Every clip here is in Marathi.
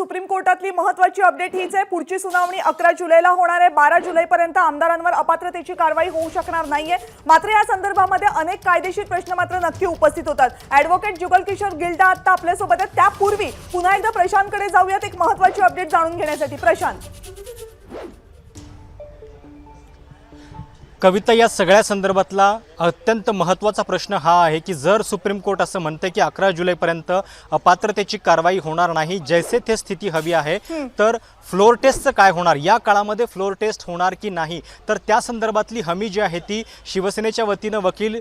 सुप्रीम कोर्टातली महत्त्वाची अपडेट हीच आहे। पुढची सुनावणी 11 जुलैला होणार आहे। 12 जुलैपर्यंत आमदारांवर अपात्रतेची कारवाई होऊ शकणार नाहीये। मात्र या संदर्भामध्ये अनेक कायदेशीर प्रश्न मात्र नक्की उपस्थित होतात। ॲडव्होकेट जुगल किशोर गिल्डा आता आपल्या सोबत आहेत। त्यापूर्वी पुन्हा एकदा प्रशांतकडे जाऊयात एक महत्त्वाची अपडेट जाणून घेण्यासाठी। प्रशांत, कविता, या सगळ्या संदर्भातला अत्यंत महत्त्वाचा प्रश्न हा आहे की जर सुप्रीम कोर्ट असं म्हणते की 11 जुलैपर्यंत अपात्रतेची कारवाई होणार नाही, जैसे थे स्थिती हवी आहे, तर फ्लोर टेस्टचं काय होणार? या काळामध्ये फ्लोर टेस्ट होणार की नाही? तर त्या संदर्भातली हमी जी आहे ती शिवसेनेच्या वतीनं वकील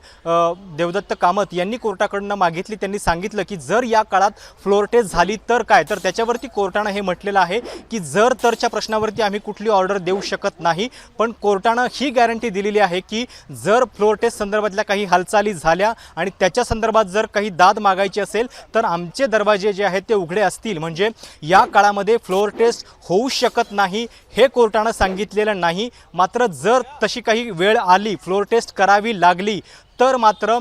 देवदत्त कामत यांनी कोर्टाकडनं मागितली। त्यांनी सांगितलं की जर या काळात फ्लोर टेस्ट झाली तर काय? तर त्याच्यावरती कोर्टानं हे म्हटलेलं आहे की जर तरच्या प्रश्नावरती आम्ही कुठली ऑर्डर देऊ शकत नाही, पण कोर्टानं ही गॅरंटी दिलेली आहे की जर फ्लोर टेस्ट संदर्भातल्या काही हालचाली झाल्या आणि त्याच्या संदर्भात जर काही दाद मागायची असेल तर आमचे दरवाजे जे आहेत ते उघडे असतील। म्हणजे या काळामध्ये फ्लोर टेस्ट होऊ शकत नाही हे कोर्टानं सांगितलेलं नाही। मात्र जर तशी काही वेळ आली, फ्लोर टेस्ट करावी लागली, तर मात्र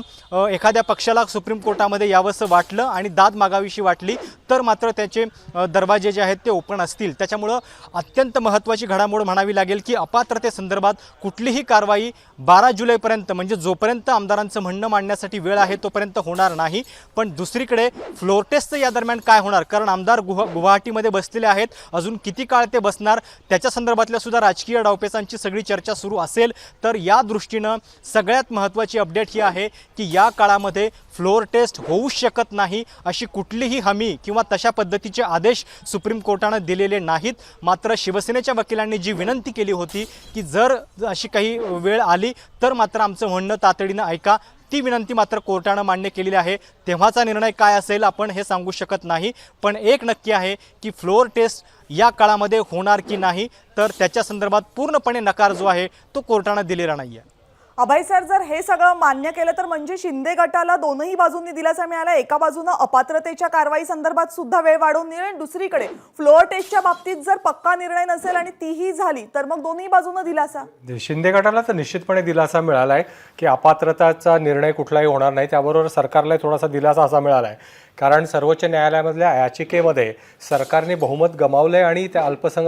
एखाद्या पक्षाला सुप्रीम कोर्टामध्ये यावंसं वाटलं आणि दाद मागावीशी वाटली तर मात्र त्याचे दरवाजे जे आहेत ते ओपन असतील। त्याच्यामुळं अत्यंत महत्त्वाची घडामोड म्हणावी लागेल की अपात्रतेसंदर्भात कुठलीही कारवाई 12 जुलैपर्यंत, म्हणजे जोपर्यंत आमदारांचं म्हणणं मांडण्यासाठी वेळ आहे तोपर्यंत होणार नाही। पण दुसरीकडे फ्लोर टेस्टचं या दरम्यान काय होणार? कारण आमदार गुवाहाटीमध्ये बसलेले आहेत, अजून किती काळ ते बसणार त्याच्या संदर्भातल्या सुद्धा राजकीय डावपेचांची सगळी चर्चा सुरू असेल। तर या दृष्टीनं सगळ्यात महत्त्वाची अपडेट ही आहे की या काळामध्ये फ्लोर टेस्ट होऊ शकत नाही अशी कुठलीही हमी किंवा तशा पद्धतीचे आदेश सुप्रीम कोर्टानं दिलेले नाहीत। मात्र शिवसेनेच्या वकिलांनी जी विनंती केली होती की जर अशी काही वेळ आली तर मात्र आमचं म्हणणं तातडीनं ऐका, ती विनंती मात्र कोर्टानं मान्य केलेली आहे। तेव्हाचा निर्णय काय असेल आपण हे सांगू शकत नाही, पण एक नक्की आहे की फ्लोर टेस्ट या काळामध्ये होणार की नाही, तर त्याच्या संदर्भात पूर्णपणे नकार जो आहे तो कोर्टानं दिलेला नाही आहे। अभय सर, जर हे सगळं मान्य केलं तर म्हणजे शिंदे गटाला दोनही बाजूंनी दिलासा मिळाला। एका बाजूने अपात्रतेच्या कारवाई संदर्भात सुद्धा वेळ वाढवून दिली आणि दुसरीकडे फ्लोअर टेस्टच्या बाबतीत जर पक्का निर्णय नसेल आणि तीही झाली तर मग दोन्ही बाजूने दिलासा। शिंदे गटाला तर निश्चितपणे दिलासा मिळाला आहे की अपात्रताचा निर्णय कुठलाही होणार नाही। त्याबरोबर सरकारला थोडासा दिलासा असा मिळाला आहे कारण सर्वोच्च न्यायालयामधल्या याचिकेमध्ये सरकारने बहुमत गमावले आणि त्या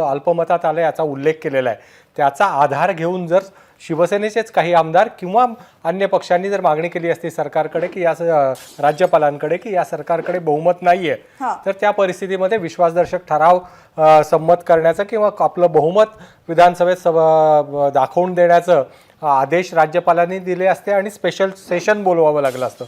अल्पमतात आले याचा उल्लेख केलेला आहे। त्याचा आधार घेऊन जर शिवसेनेचेच काही आमदार किंवा अन्य पक्षांनी जर मागणी केली असती सरकारकडे की या राज्यपालांकडे की या सरकारकडे बहुमत नाही आहे, तर त्या परिस्थितीमध्ये विश्वासदर्शक ठराव संमत करण्याचं किंवा आपलं बहुमत विधानसभेत दाखवून देण्याचं आदेश राज्यपालांनी दिले असते आणि स्पेशल सेशन बोलवावं लागलं असतं।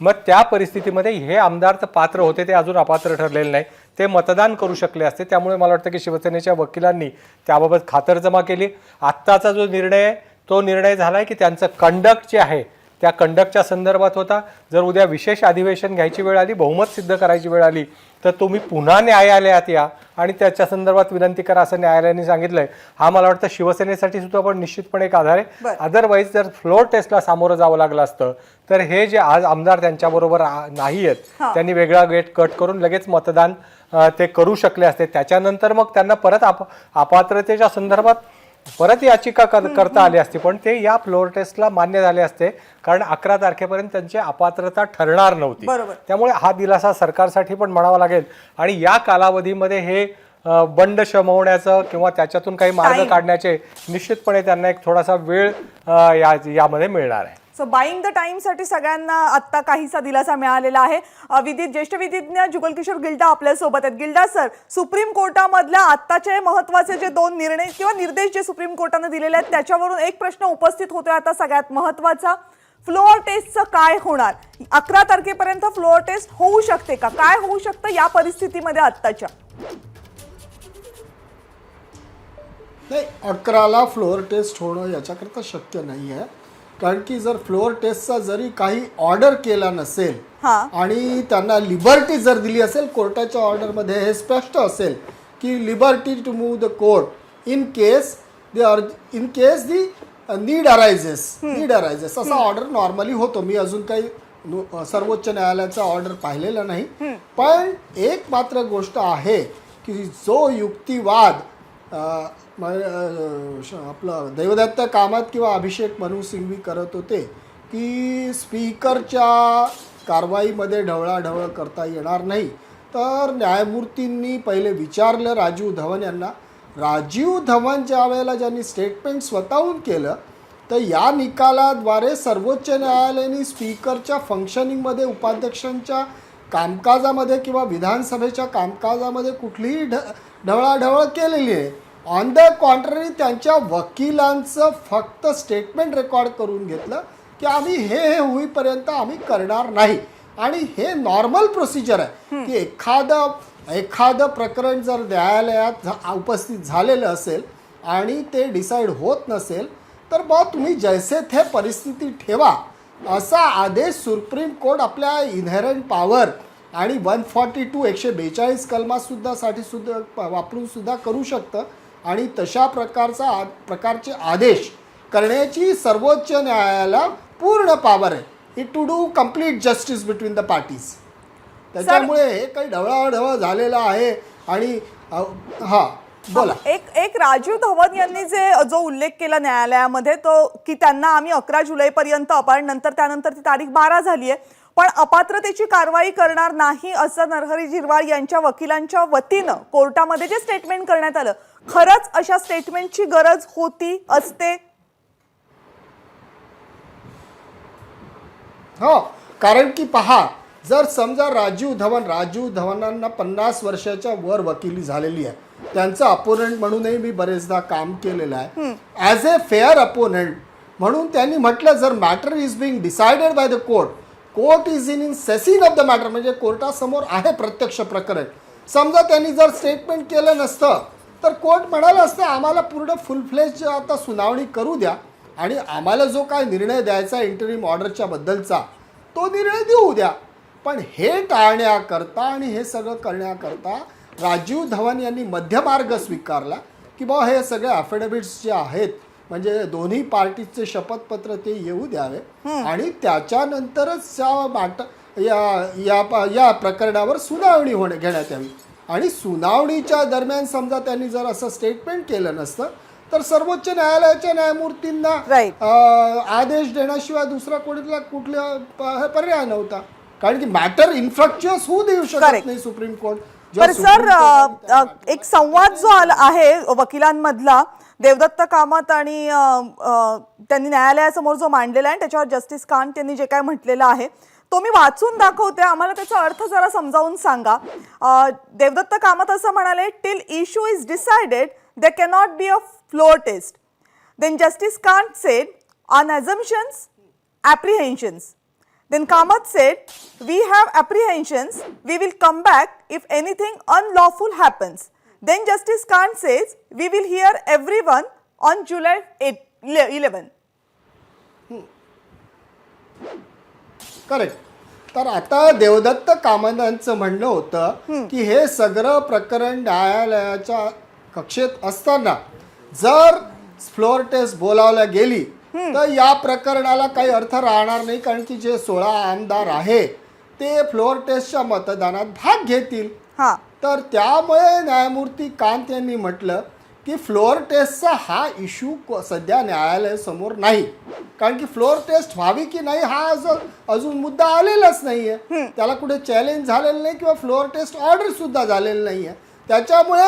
मग त्या परिस्थितीमध्ये हे आमदार तर पात्र होते, ते अजून अपात्र ठरलेले नाही, ते मतदान करू शकले असते। त्यामुळे मला वाटतं की शिवसेनेच्या वकिलांनी त्याबाबत खातरजमा केली। आत्ताचा जो निर्णय आहे तो निर्णय झाला आहे की त्यांचं कंडक्ट जे आहे त्या कंडक्टच्या संदर्भात होता। जर उद्या विशेष अधिवेशन घ्यायची वेळ आली, बहुमत सिद्ध करायची वेळ आली, तर तुम्ही पुन्हा न्यायालयात या आणि त्याच्या संदर्भात विनंती करा असं न्यायालयाने सांगितलंय। हा मला वाटतं शिवसेनेसाठी सुद्धा पण निश्चितपणे एक आधार आहे। अदरवाईज जर फ्लोअर टेस्टला सामोरं जावं लागलं असतं तर हे जे आज आमदार त्यांच्याबरोबर नाही आहेत त्यांनी वेगळा गेट कट करून लगेच मतदान ते करू शकले असते। त्याच्यानंतर मग त्यांना परत अपात्रतेच्या संदर्भात परत याचिका करता आली असती, पण ते या फ्लोअर टेस्टला मान्य झाले असते कारण 11 तारखेपर्यंत त्यांची अपात्रता ठरणार नव्हती। त्यामुळे हा दिलासा सरकारसाठी पण म्हणावा लागेल आणि या कालावधीमध्ये हे बंड शमवण्याचं किंवा त्याच्यातून काही मार्ग काढण्याचे निश्चितपणे त्यांना एक थोडासा वेळ यामध्ये मिळणार आहे। सो बाईंग द टाइम साठी सगळ्यांना आता काहीसा दिलासा मिळालेला आहे। ज्येष्ठ विधिज्ञ जुगल किशोर गिल्डा आपल्या सोबत आहेत। गिल्डा सर, सुप्रीम कोर्टामधल्या आत्ताचे महत्त्वाचे जे दोन निर्णय किंवा निर्देश जे सुप्रीम कोर्टाने दिलेले आहेत त्याच्यावरून एक प्रश्न उपस्थित होतोय आता सगळ्यात महत्त्वाचा, फ्लोअर टेस्टचं काय होणार? 11 तारखेपर्यंत फ्लोअर टेस्ट होऊ शकते का? काय होऊ शकतं या परिस्थितीमध्ये आत्ताच्या? नाही, 11ला फ्लोअर टेस्ट होणं याच्याकरता शक्य नाही आहे कारण की जर फ्लोअर टेस्टचा जरी काही ऑर्डर केला नसेल आणि त्यांना लिबर्टी जर दिली असेल, कोर्टाच्या ऑर्डरमध्ये हे स्पष्ट असेल की liberty to move the court in case the need arises असा ऑर्डर नॉर्मली होतो। मी अजून काही सर्वोच्च न्यायालयाचा ऑर्डर पाहिलेला नाही, पण एक मात्र गोष्ट आहे की जो युक्तिवाद आपलं देवदत्त कामत किंवा अभिषेक मनु सिंघवी करत होते की स्पीकरच्या कारवाईमध्ये ढवळाढवळ करता येणार नाही, तर न्यायमूर्तींनी पहिले विचारलं राजीव धवन यांना. राजीव धवन ज्या वेळेला ज्यांनी स्टेटमेंट स्वतःहून केलं तर या निकालाद्वारे सर्वोच्च न्यायालयाने स्पीकरच्या फंक्शनिंगमध्ये, उपाध्यक्षांच्या कामकाजामध्ये किंवा विधानसभेच्या कामकाजामध्ये कुठलीही ढवळाढवळ केलेली आहे. ऑन द कॉन्ट्ररी त्यांच्या वकिलांचं फक्त स्टेटमेंट रेकॉर्ड करून घेतलं की आम्ही हे होईपर्यंत आम्ही करणार नाही. आणि हे नॉर्मल प्रोसिजर आहे की एखादं प्रकरण जर न्यायालयात उपस्थित झालेलं असेल आणि ते डिसाईड होत नसेल तर मग तुम्ही जैसे थे परिस्थिती ठेवा असा आदेश सुप्रीम कोर्ट आपल्या इनहेरंट पॉवर आणि 142 कलमासाठी सुद्धा वापरून सुद्धा करू शकतं. आणि तशा प्रकारचे आदेश करण्याची सर्वोच्च न्यायालयाला पूर्ण पॉवर आहे. It to do complete justice between the parties. त्याच्यामुळे हे काही ढवळाढवळ झालेलं आहे. आणि हां बोला. एक राजीव धवन यांनी जो उल्लेख केला न्यायालयामध्ये तो की त्यांना आम्ही 11 जुलैपर्यंत त्यानंतर ती तारीख 12 झाली आहे, पण अपात्रतेची कारवाई करणार नाही असं नरहरी झिरवाळ यांच्या वकिलांच्या वतीनं कोर्टामध्ये जे स्टेटमेंट करण्यात आलं, खरंच अशा स्टेटमेंटची गरज होती असते? हो, कारण की पहा, जर समजा राजीव धवनांना 50 वर्षाच्या वर वकिली झालेली आहे, त्यांचं अपोनंट म्हणूनही मी बरेचदा काम केलेलं आहे. ॲज ए फेअर अपोनंट म्हणून त्यांनी म्हटलं जर matter is being decided by the court is in session of the matter, म्हणजे कोर्टासमोर आहे प्रत्यक्ष प्रकरण. समजा त्यांनी जर स्टेटमेंट केलं नसतं तर कोर्ट म्हणालं असतं आम्हाला पूर्ण फुल फ्लेज आता सुनावणी करू द्या आणि आम्हाला जो काय निर्णय द्यायचा इंटरिम ऑर्डरच्या बद्दलचा तो निर्णय देऊ द्या. पण हे टाळण्याकरता आणि हे सगळं करण्याकरता राजीव धवन यांनी मध्यमार्ग स्वीकारला की बा हे सगळे अफिडेव्हिट्स जे आहेत म्हणजे दोन्ही पार्टीचे शपथपत्र ते येऊ द्यावे आणि त्याच्यानंतरच या प्रकरणावर सुनावणी घेण्यात यावी. आणि सुनावणीच्या दरम्यान समजा त्यांनी जर असं स्टेटमेंट केलं नसतं तर सर्वोच्च न्यायालयाच्या न्यायमूर्तींना आदेश देण्याशिवाय दुसरा कुठला पर्याय नव्हता. कारण की मॅटर इन्फ्रक्च्युअस होऊ देऊ शकत नाही सुप्रीम कोर्ट. तर सर, एक संवाद जो आहे वकिलांमधला देवदत्त कामत आणि त्यांनी न्यायालयासमोर जो मांडलेला आहे त्याच्यावर जस्टिस कांत यांनी जे काय म्हटलेलं आहे तो मी वाचून दाखवते, आम्हाला त्याचा अर्थ जरा समजावून सांगा. देवदत्त कामत असं म्हणाले, till issue is decided there cannot be a floor test. Then Justice Kant said, on assumptions, apprehensions. Then Kamath said, we have apprehensions, we will come back if anything unlawful happens. Then Justice Kant says, we will hear everyone on July 11. Correct. तर आता देवदत्त कामतांचं म्हणणं होतं की हे सगळं प्रकरण न्यायालयाच्या कक्षेत असताना जर फ्लोअर टेस्ट बोलावल्या गेली तर या प्रकरणाला काही अर्थ राहणार नाही. कारण की जे 16 आमदार आहे ते फ्लोअर टेस्टच्या मतदानात भाग घेतील. तर त्यामुळे न्यायमूर्ती कांत यांनी म्हटलं की फ्लोअर टेस्टचा हा इश्यू सध्या न्यायालयासमोर नाही. कारण की फ्लोअर टेस्ट व्हावी की नाही हा अजून मुद्दा आलेलाच नाही आहे. त्याला कुठे चॅलेंज झालेलं नाही किंवा फ्लोअर टेस्ट ऑर्डर सुद्धा झालेलं नाही आहे. त्याच्यामुळे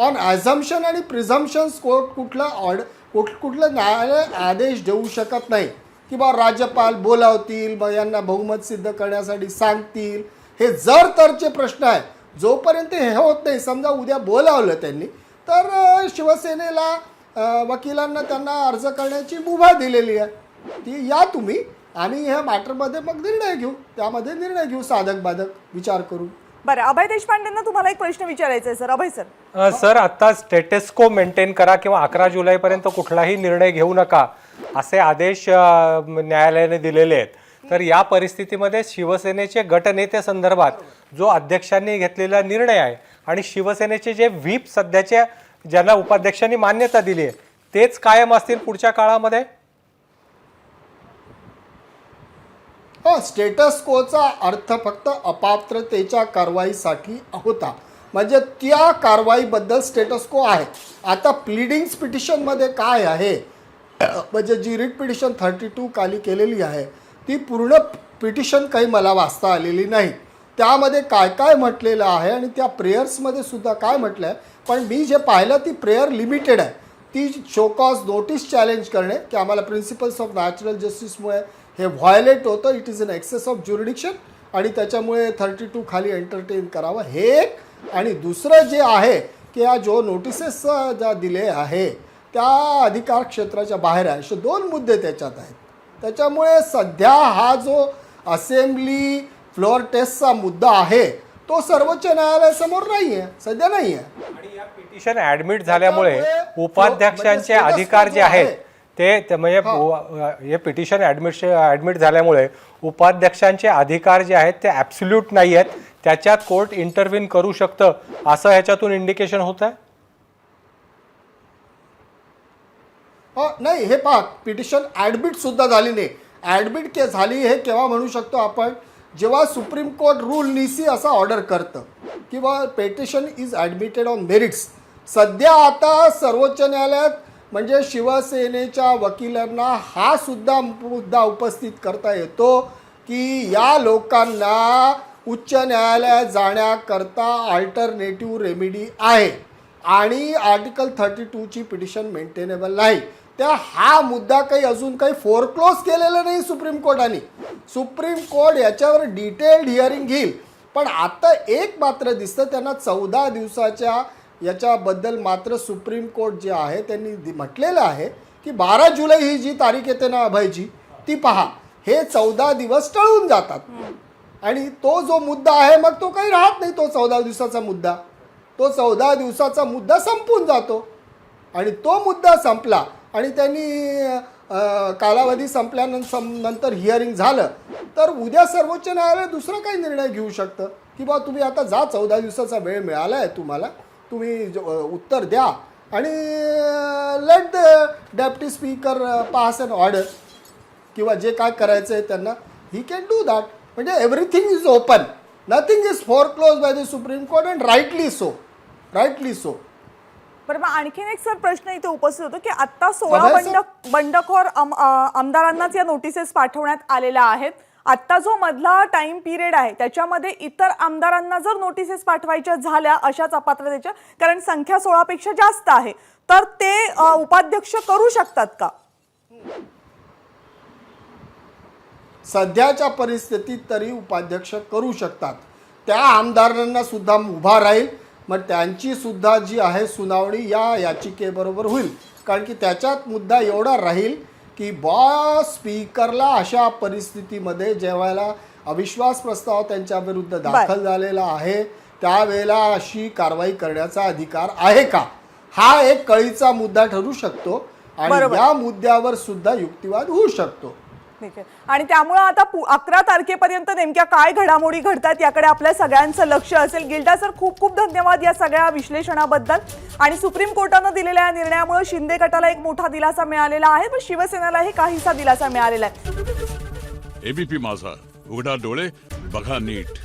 ऑन ॲझम्पशन आणि प्रिझम्पशन्स कोर्ट कुठलं न्यायालय आदेश देऊ शकत नाही की बा राज्यपाल बोलावतील मग यांना बहुमत सिद्ध करण्यासाठी सांगतील. हे जर तरचे प्रश्न आहे. जोपर्यंत हे होत नाही, समजा उद्या बोलावलं त्यांनी तर शिवसेनेला वकिलांना त्यांना अर्ज करण्याची मुभा दिलेली आहे. ती या तुम्ही आम्ही ह्या मॅटरमध्ये मग निर्णय घेऊ साधक बाधक विचार करू. बरं, अभय देशपांडेंना तुम्हाला एक प्रश्न विचारायचा आहे सर. अभय सर. सर, आता स्टेटस को मेंटेन करा किंवा 11 जुलैपर्यंत कुठलाही निर्णय घेऊ नका असे आदेश न्यायालयाने दिलेले आहेत. तर या परिस्थितीमध्ये शिवसेनेचे गटनेते संदर्भात जो अध्यक्षांनी घेतलेला निर्णय आहे आणि शिवसेनेचे जे व्हीप सध्याच्या ज्यांना उपाध्यक्षांनी मान्यता दिली आहे तेच कायम असतील पुढच्या काळामध्ये? स्टेटस कोचा अर्थ फक्त अपात्रतेच्या कारवाईसाठी होता. म्हणजे त्या कारवाईबद्दल स्टेटस को आहे. आता प्लीडिंग्स पिटिशनमध्ये काय आहे म्हणजे जी रिट पिटिशन 32 खाली केलेली आहे ती पूर्ण पिटिशन काही मला वाचता आलेली नाही. त्यामध्ये काय काय म्हटलेलं आहे आणि त्या प्रेयर्समध्ये सुद्धा काय म्हटलं आहे. पण मी जे पाहिलं ती प्रेयर लिमिटेड आहे. ती शोकॉज नोटीस चॅलेंज करणे की आम्हाला प्रिन्सिपल्स ऑफ नॅचरल जस्टिसमुळे हे व्हायोलेट होतं, it is in excess of jurisdiction आणि त्याच्यामुळे 32 खाली एंटरटेन करावं हे एक. आणि दुसरं जे आहे की या जो नोटिसेस ज्या दिले आहे त्या अधिकार क्षेत्राच्या बाहेर आहे. असे 2 मुद्दे त्याच्यात आहेत. त्याच्यामुळे सध्या हा जो असेंब्ली फ्लोअर टेस्टचा मुद्दा आहे तो सर्वोच्च न्यायालयासमोर नाही आहे, सध्या नाही आहे. आणि या पिटिशन ऍडमिट झाल्यामुळे त्यामुळे उपाध्यक्षांचे म्हणजे अधिकार जे आहेत आहे. ते म्हणजे हे पिटिशन ऍडमिट झाल्यामुळे उपाध्यक्षांचे अधिकार जे आहेत ते ॲब्सोल्यूट नाही आहेत, त्याच्यात कोर्ट इंटरव्हीन करू शकतं असं ह्याच्यातून इंडिकेशन होत आहे. नाही हे पहा, पिटिशन ॲडमिट सुद्धा झाली नाही. ॲडमिट के झाली हे केव्हा म्हणू शकतो आपण, जेव्हा सुप्रीम कोर्ट रूल निसी असा ऑर्डर करतं किंवा petition is admitted on merits. सध्या आता सर्वोच्च न्यायालयात म्हणजे शिवसेनेच्या वकिलांना हा सुद्धा मुद्दा उपस्थित करता येतो की या लोकांना उच्च न्यायालयात जाण्याकरता अल्टरनेटिव्ह रेमेडी आहे आणि आर्टिकल 32ची पिटिशन मेंटेनेबल नाही. त्या हा मुद्दा काही अजून काही फोरक्लोज केलेला नाही सुप्रीम कोर्टाने. सुप्रीम कोर्ट याच्यावर डिटेल्ड हिअरिंग घेईल. पण आता एक मात्र दिसतं त्यांना 14 दिवसाच्या याच्याबद्दल मात्र सुप्रीम कोर्ट जे आहे त्यांनी म्हटलेलं आहे की 12 जुलै ही जी तारीख येते ना अभयजी, ती पहा, हे 14 दिवस टळून जातात आणि तो जो मुद्दा आहे मग तो काही राहत नाही. तो 14 दिवसाचा मुद्दा, तो 14 दिवसाचा मुद्दा संपून जातो आणि तो मुद्दा संपला आणि त्यांनी कालावधी संपल्यानंतर हिअरिंग झालं तर उद्या सर्वोच्च न्यायालय दुसरा काही निर्णय घेऊ शकतं की बा तुम्ही आता जा, 14 दिवसाचा वेळ मिळाला आहे तुम्हाला, तुम्ही उत्तर द्या आणि let the deputy speaker pass an order किंवा जे काय करायचं आहे त्यांना, ही कॅन डू दॅट. म्हणजे everything is open, nothing is foreclose by the supreme court and rightly so, rightly so. बरं, मग आणखीन एक सर प्रश्न इथे उपस्थित होतो की आता 16 बंडखोर आमदारांनाच या नोटिसेस पाठवण्यात आलेल्या आहेत. आत्ता जो मधला टाइम पिरियड आहे त्याच्यामध्ये इतर आमदारांना जर नोटिसेस पाठवायच्या झाल्या अशाच अपात्रतेच्या, कारण संख्या 16 पेक्षा जास्त आहे, तर ते उपाध्यक्ष करू शकतात का? सध्याच्या परिस्थितीत तरी उपाध्यक्ष करू शकतात. त्या आमदारांना सुद्धा उभा राहील. मग त्यांची सुद्धा जी आहे सुनावणी या याचिकेबरोबर होईल. कारण की त्याच्यात मुद्दा एवढा राहील की स्पीकरला अशा परिस्थितीमध्ये जेव्हा अविश्वास प्रस्ताव त्यांच्या विरुद्ध दाखल झालेला आहे त्यावेळेला अशी कारवाई करण्याचा अधिकार आहे का, हा एक कळीचा मुद्दा ठरू शकतो आणि या मुद्द्यावर सुद्धा युक्तिवाद होऊ शकतो. ठीक आहे. आणि त्यामुळे आता 11 तारखेपर्यंत नेमक्या काय घडामोडी घडतात याकडे आपल्या सगळ्यांचं लक्ष असेल. गिल्डा सर, खूप खूप धन्यवाद या सगळ्या विश्लेषणाबद्दल. आणि सुप्रीम कोर्टानं दिलेल्या या निर्णयामुळे शिंदे गटाला एक मोठा दिलासा मिळालेला आहे, पण शिवसेनेलाही काहीसा दिलासा मिळालेला आहे. एबीपी माझा, उघडा डोळे बघा नीट.